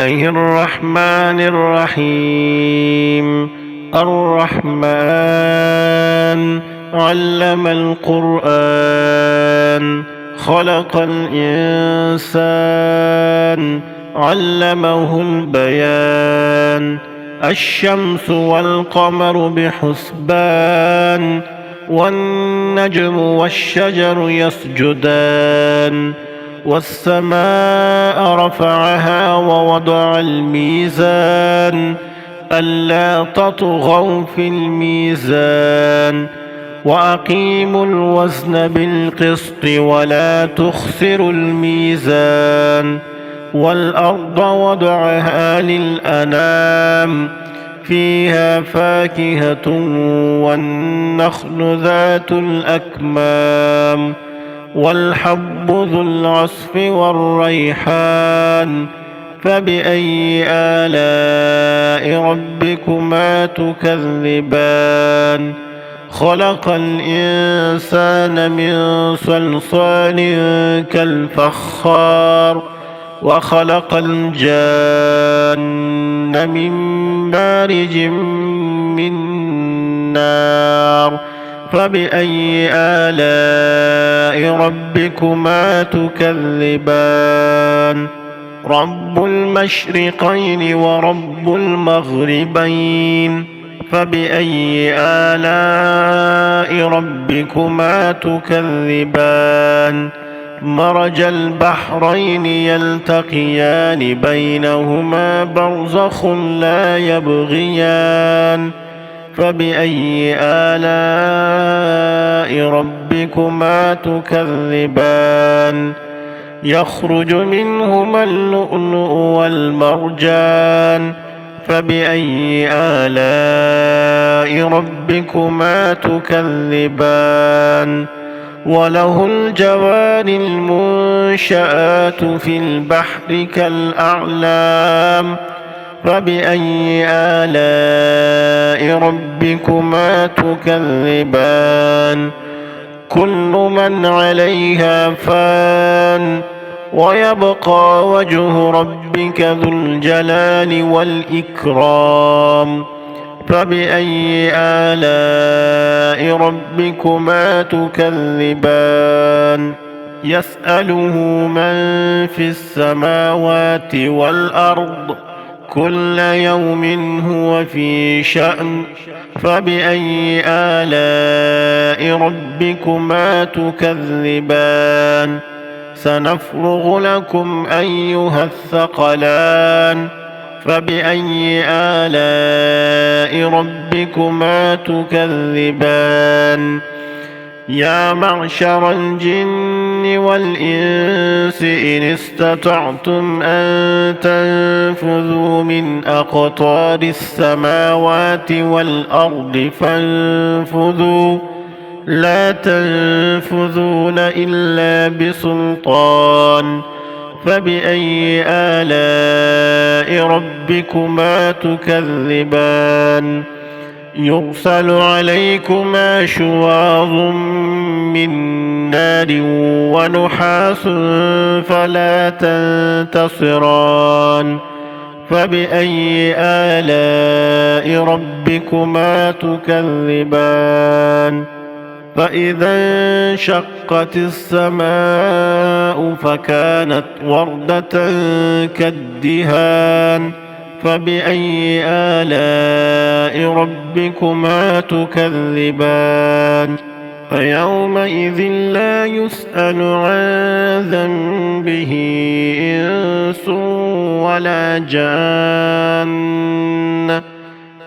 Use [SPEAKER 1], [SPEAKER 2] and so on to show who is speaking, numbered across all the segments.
[SPEAKER 1] الله الرحمن الرحيم. الرحمن علم القرآن، خلق الإنسان، علمه البيان. الشمس والقمر بحسبان، والنجم والشجر يسجدان. والسماء رفعها ووضع الميزان، ألا تطغوا في الميزان، وأقيموا الوزن بالقسط ولا تخسروا الميزان. والأرض وضعها للأنام، فيها فاكهة والنخل ذات الأكمام، والحب ذو العصف والريحان. فبأي آلاء ربكما تكذبان؟ خلق الإنسان من صلصال كالفخار، وخلق الجان من مارج من نار. فبأي آلاء ربكما تكذبان؟ رب المشرقين ورب المغربين. فبأي آلاء ربكما تكذبان؟ مرج البحرين يلتقيان، بينهما برزخ لا يبغيان. فبأي آلاء ربكما تكذبان؟ يخرج منهما اللؤلؤ والمرجان. فبأي آلاء ربكما تكذبان؟ وله الجوار المنشآت في البحر كالأعلام. فبأي آلاء ربكما تكذبان؟ كل من عليها فان، ويبقى وجه ربك ذو الجلال والإكرام. فبأي آلاء ربكما تكذبان؟ يسأله من في السماوات والأرض، كل يوم هو في شأن. فبأي آلاء ربكما تكذبان؟ سنفرغ لكم أيها الثقلان. فبأي آلاء ربكما تكذبان؟ يا معشر الجن والإنس إن استطعتم أن تنفذوا من أقطار السماوات والأرض فانفذوا، لا تنفذون إلا بسلطان. فبأي آلاء ربكما تكذبان؟ يرسل عليكما شواظ من نار ونحاس فلا تنتصران. فبأي آلاء ربكما تكذبان؟ فإذا انشقت السماء فكانت وردة كالدهان. فبأي آلاء ربكما تكذبان؟ فيومئذ لا يسأل عن ذنبه إنس ولا جان.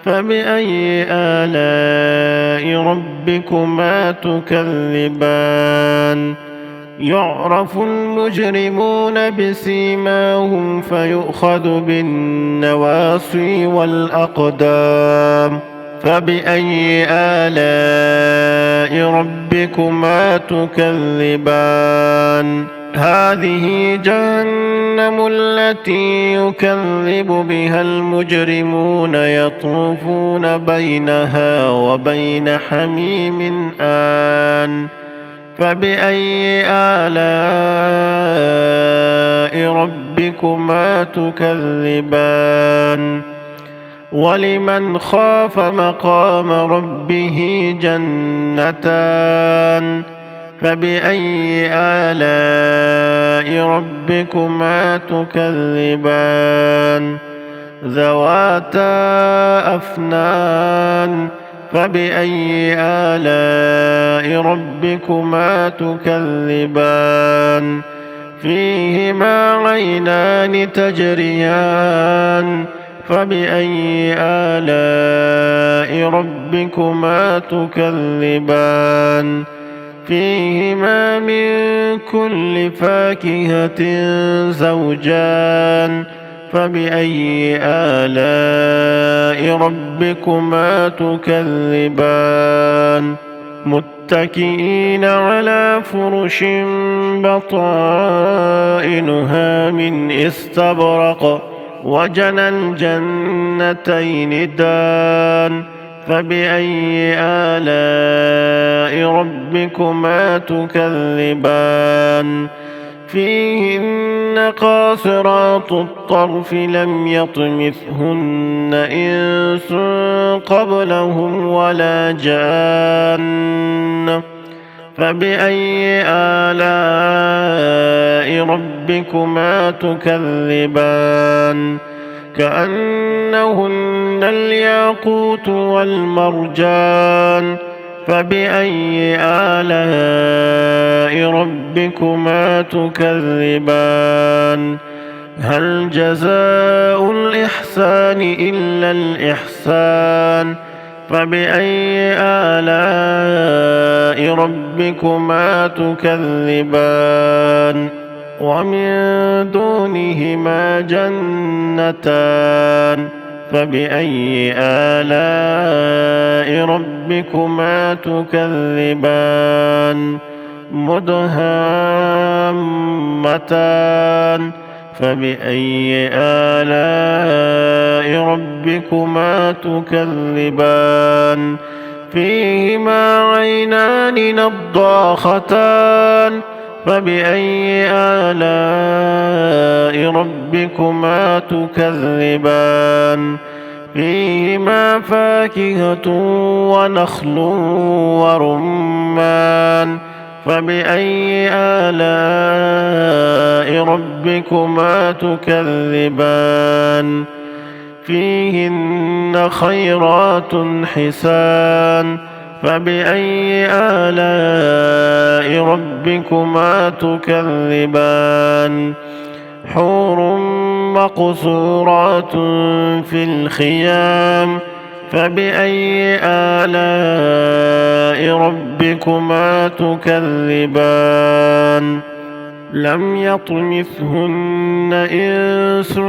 [SPEAKER 1] فبأي آلاء ربكما تكذبان؟ يعرف المجرمون بسيماهم فيؤخذ بالنواصي والأقدام. فبأي آلاء ربكما تكذبان؟ هذه جهنم التي يكذب بها المجرمون، يطوفون بينها وبين حميم آن. فبأي آلاء ربكما تكذبان ولمن خاف مقام ربه جنتان فبأي آلاء ربكما تكذبان ذواتا أفنان فبأي آلاء ربكما تكذبان فيهما عينان تجريان فبأي آلاء ربكما تكذبان فيهما من كل فاكهة زوجان فبأي آلاء ربكما تكذبان متكئين على فرش بطائنها من استبرق وجنى الجنتين دان فبأي آلاء ربكما تكذبان فيهن قاصرات الطرف لم يطمثهن إنس قبلهم ولا جان فبأي آلاء ربكما تكذبان كأنهن الياقوت والمرجان فبأي آلاء ربكما تكذبان هل جزاء الإحسان إلا الإحسان فبأي آلاء ربكما تكذبان ومن دونهما جنتان فبأي آلاء ربكما تكذبان مدهامتان فبأي آلاء ربكما تكذبان فيهما عينان نضاختان فبأي آلاء ربكما تكذبان فيهما فاكهة ونخل ورمان فبأي آلاء ربكما تكذبان فيهن خيرات حسان فبأي آلاء ربكما تكذبان حور مقصورات في الخيام فبأي آلاء ربكما تكذبان لم يطمثهن إنس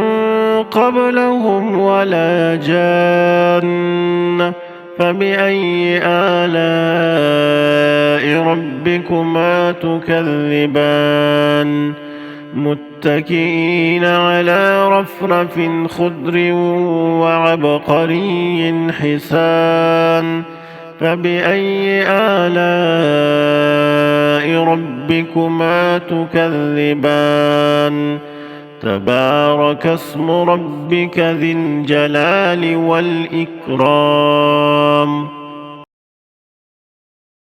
[SPEAKER 1] قبلهم ولا جان فبأي آلاء ربكما تكذبان متكئين على رفرف خضر وعبقري حسان فبأي آلاء ربكما تكذبان تبارك اسم ربك ذي الجلال والإكرام